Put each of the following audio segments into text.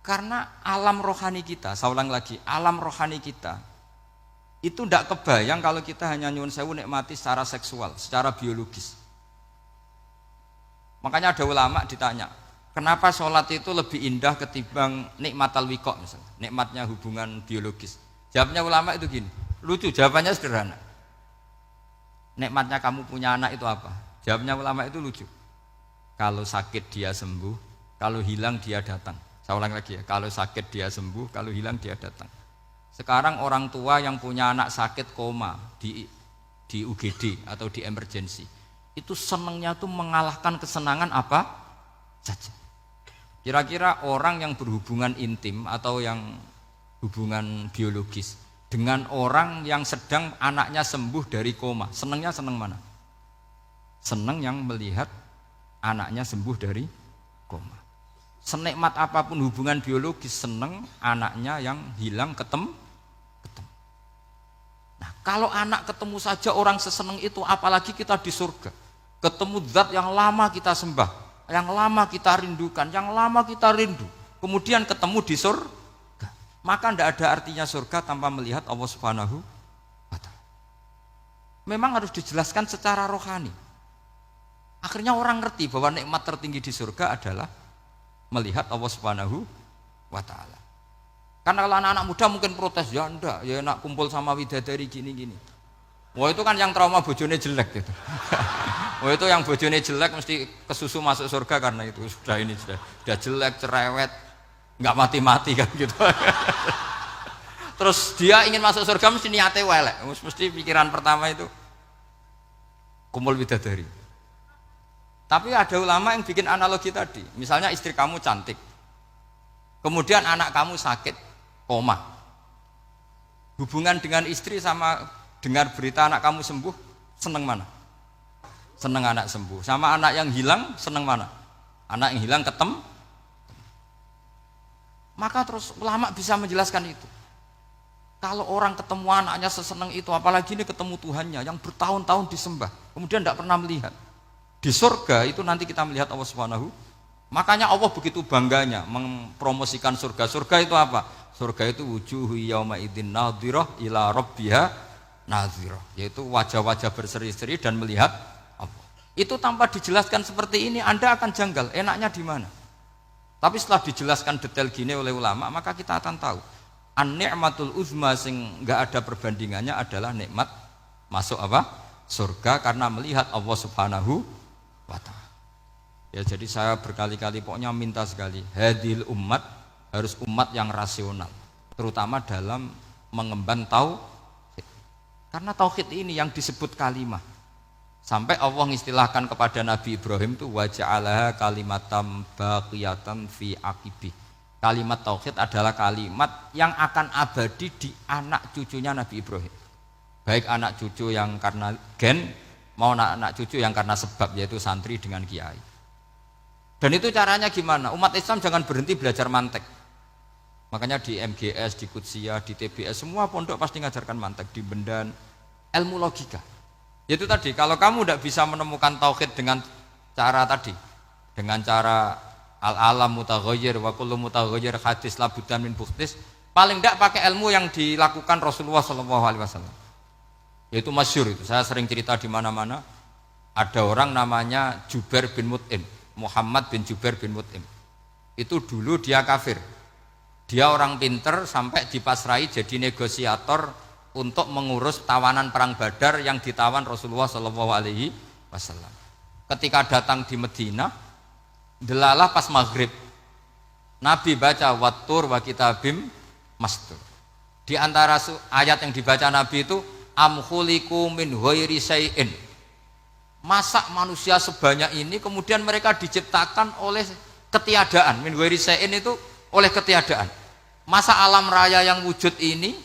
Karena alam rohani kita, saya ulang lagi, alam rohani kita itu tidak kebayang kalau kita hanya nyuwun sewu nikmati secara seksual, secara biologis. Makanya ada ulama ditanya, kenapa sholat itu lebih indah ketimbang nikmat al-wiqa misalnya, nikmatnya hubungan biologis. Jawabnya ulama itu gini, lucu, jawabannya sederhana. Nikmatnya kamu punya anak itu apa? Jawabnya ulama itu lucu. Kalau sakit dia sembuh, kalau hilang dia datang. Saya ulang lagi ya, kalau sakit dia sembuh, kalau hilang dia datang. Sekarang orang tua yang punya anak sakit koma di UGD atau di emergency, itu senangnya tuh mengalahkan kesenangan apa saja. Kira-kira orang yang berhubungan intim atau yang hubungan biologis dengan orang yang sedang anaknya sembuh dari koma, senangnya senang mana? Senang yang melihat anaknya sembuh dari koma. Senikmat apapun hubungan biologis, senang anaknya yang hilang ketemu. Nah, kalau anak ketemu saja orang seseneng itu, apalagi kita di surga. Ketemu zat yang lama kita sembah, yang lama kita rindukan, yang lama kita rindu. Kemudian ketemu di surga. Maka tidak ada artinya surga tanpa melihat Allah Subhanahu wa ta'ala. Memang harus dijelaskan secara rohani. Akhirnya orang ngerti bahwa nikmat tertinggi di surga adalah melihat Allah Subhanahu wa ta'ala. Karena kalau anak-anak muda mungkin protes, ya enggak, ya enak kumpul sama widadari gini-gini. Wah itu kan yang trauma bojone jelek gitu. Wah itu yang bojone jelek mesti kesusu masuk surga karena itu sudah jelek, cerewet, nggak mati-mati kan gitu. Terus dia ingin masuk surga mesti niate welek, mesti pikiran pertama itu kumpul widadari. Tapi ada ulama yang bikin analogi tadi, misalnya istri kamu cantik, kemudian anak kamu sakit, koma. Hubungan dengan istri sama dengar berita anak kamu sembuh, seneng mana? Seneng anak sembuh. Sama anak yang hilang, seneng mana? Anak yang hilang ketemu. Maka terus ulama bisa menjelaskan itu. Kalau orang ketemu anaknya seseneng itu, apalagi ini ketemu Tuhannya yang bertahun-tahun disembah, kemudian tidak pernah melihat. Di surga itu nanti kita melihat Allah Subhanahu. Makanya Allah begitu bangganya mempromosikan surga. Surga itu apa? Surga itu wujuhu yauma idzin nadhirah ila rabbiha nadhirah, yaitu wajah-wajah berseri-seri dan melihat Allah. Itu tanpa dijelaskan seperti ini Anda akan janggal, enaknya di mana? Tapi setelah dijelaskan detail gini oleh ulama, maka kita akan tahu an-ni'matul uzma sing enggak ada perbandingannya adalah nikmat masuk apa? Surga karena melihat Allah Subhanahu wa ta'ala. Ya jadi saya berkali-kali pokoknya minta sekali, hadil umat harus umat yang rasional, terutama dalam mengemban tauhid. Karena tauhid ini yang disebut kalimah. Sampai Allah mengistilahkan kepada Nabi Ibrahim itu wa ja'alaha kalimatam baqiyatan fi aqibih. Kalimat tauhid adalah kalimat yang akan abadi di anak cucunya Nabi Ibrahim. Baik anak cucu yang karena gen mau anak cucu yang karena sebab, yaitu santri dengan kiai. Dan itu caranya gimana? Umat Islam jangan berhenti belajar mantek. Makanya di MGS, di Qudsiah, di TBS semua pondok pasti ngajarkan mantek, di Bendan, ilmu logika. Yaitu tadi, kalau kamu tidak bisa menemukan tauhid dengan cara tadi, dengan cara al-alam mutaghayyir wa kullu mutaghayyir hadis la buddan min bukhtis, paling tidak pakai ilmu yang dilakukan Rasulullah SAW. Yaitu masyhur itu, saya sering cerita di mana-mana. Ada orang namanya Jubair bin Mut'im, Muhammad bin Jubair bin Mut'im. Itu dulu dia kafir. Dia orang pinter sampai dipasrai jadi negosiator untuk mengurus tawanan perang Badar yang ditawan Rasulullah SAW. Ketika datang di Madinah, delalah pas maghrib, Nabi baca wattur wa kitabim mastur. Di antara ayat yang dibaca Nabi itu am khuliqu min ghairi syai'in. Masa manusia sebanyak ini kemudian mereka diciptakan oleh ketiadaan. Min ghairi syai'in itu oleh ketiadaan. Masa alam raya yang wujud ini,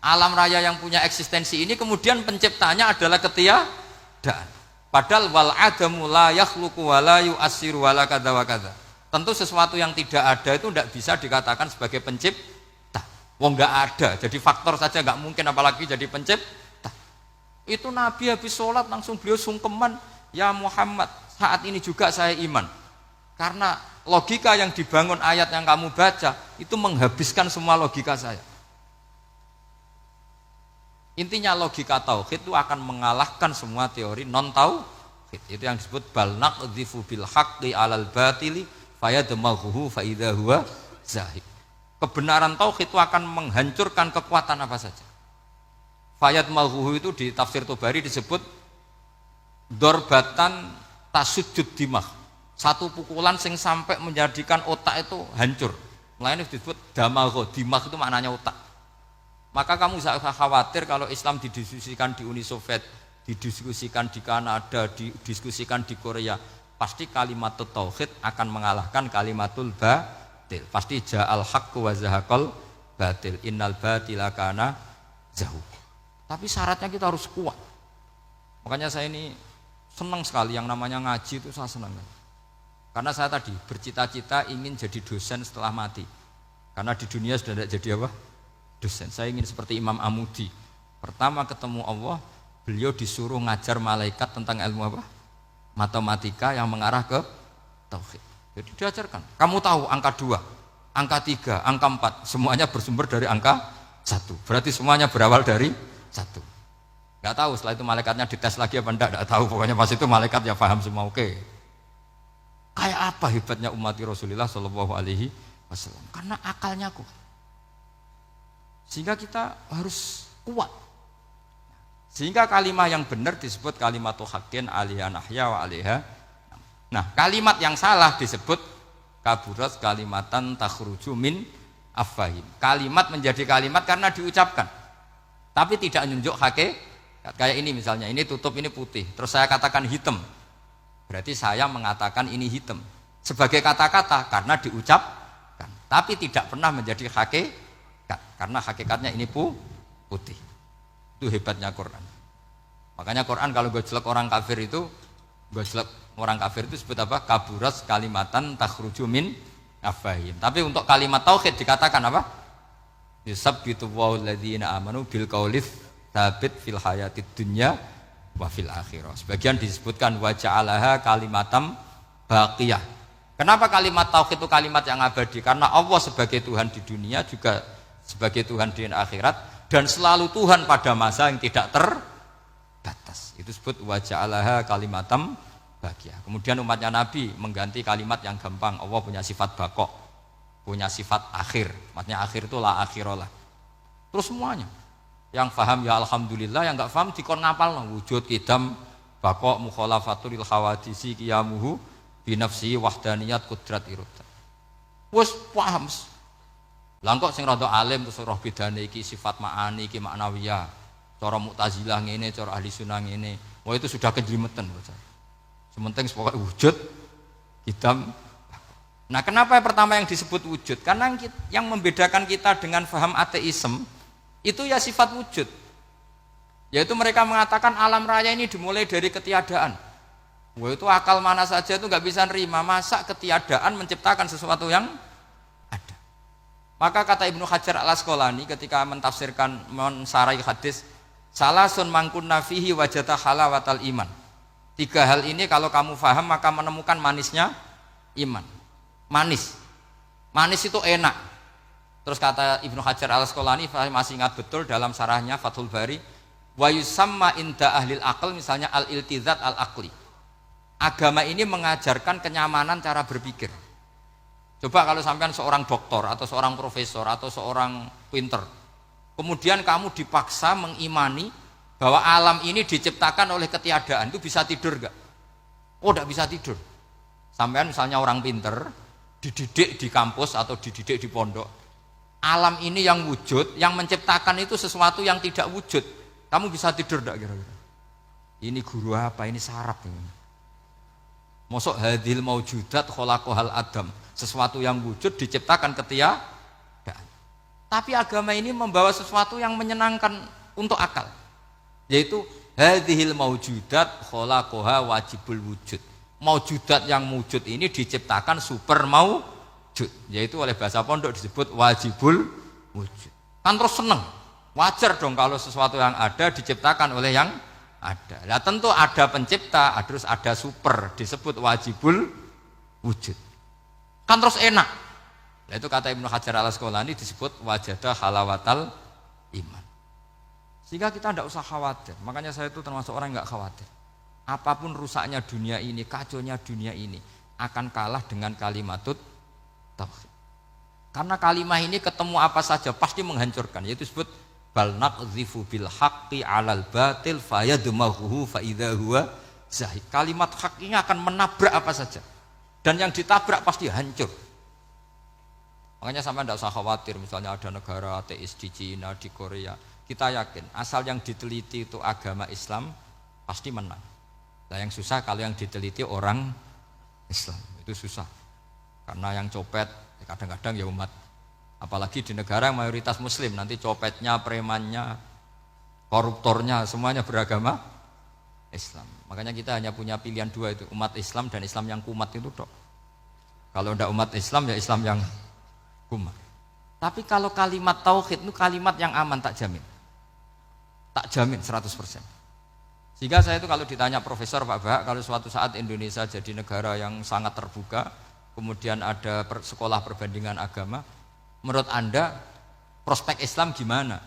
alam raya yang punya eksistensi ini kemudian penciptanya adalah ketiadaan. Padahal wal adamu la yakhluqu wa la yu'assiru wa la kadza wa kadza. Tentu sesuatu yang tidak ada itu tidak bisa dikatakan sebagai pencipta. Wong enggak ada, jadi faktor saja enggak mungkin apalagi jadi pencipta. Itu Nabi habis sholat langsung beliau sungkeman, ya Muhammad, saat ini juga saya iman. Karena logika yang dibangun ayat yang kamu baca itu menghabiskan semua logika saya. Intinya logika tauhid itu akan mengalahkan semua teori non tauhid. Itu yang disebut bal naqdhifu bil haqqi 'alal batili fayadmaghuhu fa idza huwa zahib. Kebenaran tauhid itu akan menghancurkan kekuatan apa saja. Fayadmaghuhu itu di tafsir Tobari disebut dorbatan tasujud dimah. Satu pukulan sing sampai menjadikan otak itu hancur. Lainnya disebut damagho, dimah itu maknanya otak. Maka kamu tidak usah khawatir kalau Islam didiskusikan di Uni Soviet, didiskusikan di Kanada, didiskusikan di Korea. Pasti kalimat tauhid akan mengalahkan kalimatul batil. Pasti ja'al haqqu wa zahaqal batil. Innal batila kana zahuq. Tapi syaratnya kita harus kuat. Makanya saya ini senang sekali yang namanya ngaji itu saya senang. Karena saya tadi bercita-cita ingin jadi dosen setelah mati. Karena di dunia sudah tidak jadi apa? Dosen. Saya ingin seperti Imam Amudi. Pertama ketemu Allah, beliau disuruh ngajar malaikat tentang ilmu apa? Matematika yang mengarah ke tauhid. Jadi diajarkan. Kamu tahu angka 2, angka 3, angka 4, semuanya bersumber dari angka 1. Berarti semuanya berawal dari 1. Enggak tahu setelah itu malaikatnya dites lagi apa enggak tahu. Pokoknya pas itu malaikat ya paham semua oke. Kayak apa hebatnya umat Rasulullah Shallallahu alaihi wasallam? Karena akalnya kuat. Sehingga kita harus kuat. Sehingga kalimat yang benar disebut kalimatu haqqin 'alaiha nahya wa 'alaiha. Nah, kalimat yang salah disebut kaburat kalimatan takhruju min afwahim. Kalimat menjadi kalimat karena diucapkan. Tapi tidak menunjuk hakikat. Kayak ini misalnya, ini tutup, ini putih. Terus saya katakan hitam. Berarti saya mengatakan ini hitam. Sebagai kata-kata karena diucapkan. Tapi tidak pernah menjadi hakikat. Karena hakikatnya ini putih. Itu hebatnya Quran. Makanya Quran kalau gue jelek orang kafir itu, gue jelek orang kafir itu sebut apa? Kaburas kalimatan takhruju min afwahim. Tapi untuk kalimat tauhid dikatakan apa? Yusabbitu walladzina amanu bil qaulits tsabit fil hayatid dunya wa fil akhirah. Sebagian disebutkan wa ja'alaha kalimatam baqiyah. Kenapa kalimat tauhid itu kalimat yang abadi? Karena Allah sebagai Tuhan di dunia juga sebagai Tuhan di akhirat dan selalu Tuhan pada masa yang tidak terbatas. Itu disebut wa ja'alaha kalimatam baqiyah. Kemudian umatnya Nabi mengganti kalimat yang gampang. Allah punya sifat baqo, punya sifat akhir. Maksudnya akhir itu la akhirullah. Terus semuanya. Yang paham ya alhamdulillah, yang enggak paham dikon ngapal wujud qidam baqo mukhalafatul hawadisi qiyamuhu bi nafsi wahdaniyat qudrat irada. Wes paham. Lah kok sing rada alim terus roh bedane iki sifat ma'ani iki maknawiyah. Cara Mu'tazilah ngene, cara Ahli Sunnah ngene. Wah itu sudah kejlimetan bocah. Sementing pokoke wujud hitam. Nah, kenapa pertama yang disebut wujud? Karena yang membedakan kita dengan paham ateisme itu ya sifat wujud. Yaitu mereka mengatakan alam raya ini dimulai dari ketiadaan. Wah itu akal mana saja itu nggak bisa nerima masa ketiadaan menciptakan sesuatu yang ada. Maka kata Ibnu Hajar al-Asqalani ketika mentafsirkan mensarai hadis, salasun mangkunna fihi wajata halawatal iman. 3 hal ini kalau kamu faham maka menemukan manisnya iman. Manis itu enak. Terus kata Ibnu Hajar al-Asqalani, masih ingat betul dalam sarahnya Fathul Bari, wa yusamma inda ahlil aql, misalnya al-iltizat al-aqli. Agama ini mengajarkan kenyamanan cara berpikir. Coba kalau sampean seorang doktor atau seorang profesor atau seorang pinter, kemudian kamu dipaksa mengimani bahwa alam ini diciptakan oleh ketiadaan, itu bisa tidur gak? Oh, tidak bisa tidur. Sampean misalnya orang pinter, dididik di kampus atau dididik di pondok, alam ini yang wujud, yang menciptakan itu sesuatu yang tidak wujud. Kamu bisa tidur gak kira-kira? Ini guru apa? Ini sarap ini. Mosok hadil maujudat khalaqahal adam, sesuatu yang wujud diciptakan ketiadaan. Tapi agama ini membawa sesuatu yang menyenangkan untuk akal, yaitu hadhil maujudat khalaqaha wajibul wujud. Maujudat yang wujud ini diciptakan super maujud, yaitu oleh bahasa pondok disebut wajibul wujud. Kan terus seneng, wajar dong kalau sesuatu yang ada diciptakan oleh yang ada. Nah tentu ada pencipta, terus ada super, disebut wajibul wujud. kan terus enak. Nah, itu kata Ibnu Hajar al-Asqalani disebut wajadah halawatal iman. Sehingga kita tidak usah khawatir. Makanya saya itu termasuk orang yang nggak khawatir. Apapun rusaknya dunia ini, kacaunya dunia ini akan kalah dengan kalimatut tauhid. Karena kalimat ini ketemu apa saja pasti menghancurkan. Yaitu disebut bal naqdhifu bil haqqi 'alal batil fayadmaghuhu fa idza huwa zahid. Kalimat hak ini akan menabrak apa saja. Dan yang ditabrak pasti hancur. Makanya sampai tidak usah khawatir misalnya ada negara ateis di Cina, di Korea. Kita yakin asal yang diteliti itu agama Islam pasti menang. Nah yang susah kalau yang diteliti orang Islam. Itu susah. Karena yang copet kadang-kadang ya umat. Apalagi di negara yang mayoritas muslim, nanti copetnya, premannya, koruptornya semuanya beragama Islam. Makanya kita hanya punya pilihan dua itu, umat Islam dan Islam yang kumat itu dok. Kalau tidak umat Islam ya Islam yang kumat. Tapi kalau kalimat tauhid itu kalimat yang aman, tak jamin. Tak jamin 100%. Sehingga saya itu kalau ditanya profesor Pak Bahak, kalau suatu saat Indonesia jadi negara yang sangat terbuka, kemudian ada sekolah perbandingan agama, menurut Anda prospek Islam gimana?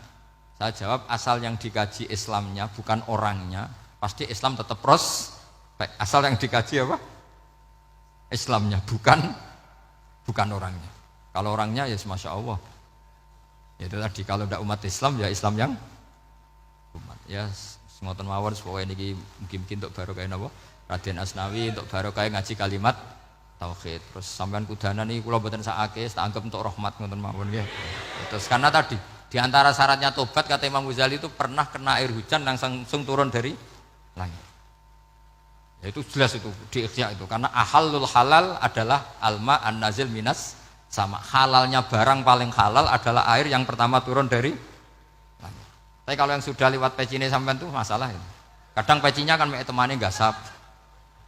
Saya jawab asal yang dikaji Islamnya bukan orangnya, pasti Islam tetap prospek. Asal yang dikaji apa? Islamnya bukan orangnya. Kalau orangnya ya masya Allah. Ya itu tadi kalau tidak umat Islam ya Islam yang umat. Ya ngoten mawon supaya niki mungkin untuk barokah napa? Raden Asnawi untuk barokah ngaji kalimat tauhid. Terus sampean kudanan iki kula mboten sakake, tak anggap untuk rahmat ngoten mawon nggih. Terus karena tadi di antara syaratnya tobat kata Imam Ghazali itu pernah kena air hujan langsung turun dari langit. Ya itu jelas itu di Ikhya itu karena ahalul halal adalah alma an-nazil minas sama. Halalnya barang paling halal adalah air yang pertama turun dari langit. Tapi kalau yang sudah lewat pecine sampean tuh masalah itu. Kadang pecinya kan mek temane gasap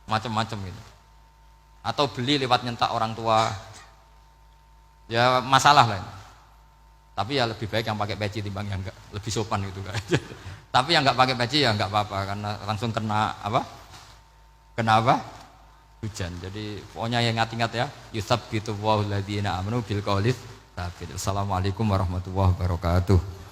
macam-macam gitu. Atau beli lewat nyentak orang tua ya masalah lah ini. Tapi ya lebih baik yang pakai peci timbang yang enggak, lebih sopan gitu kan. Tapi yang enggak pakai peci ya enggak apa-apa karena langsung kena apa? Hujan. Jadi pokoknya yang ingat-ingat ya, yusabbitu wallahu alladziina aamanu bil qawli tsabit. Assalamualaikum warahmatullahi wabarakatuh.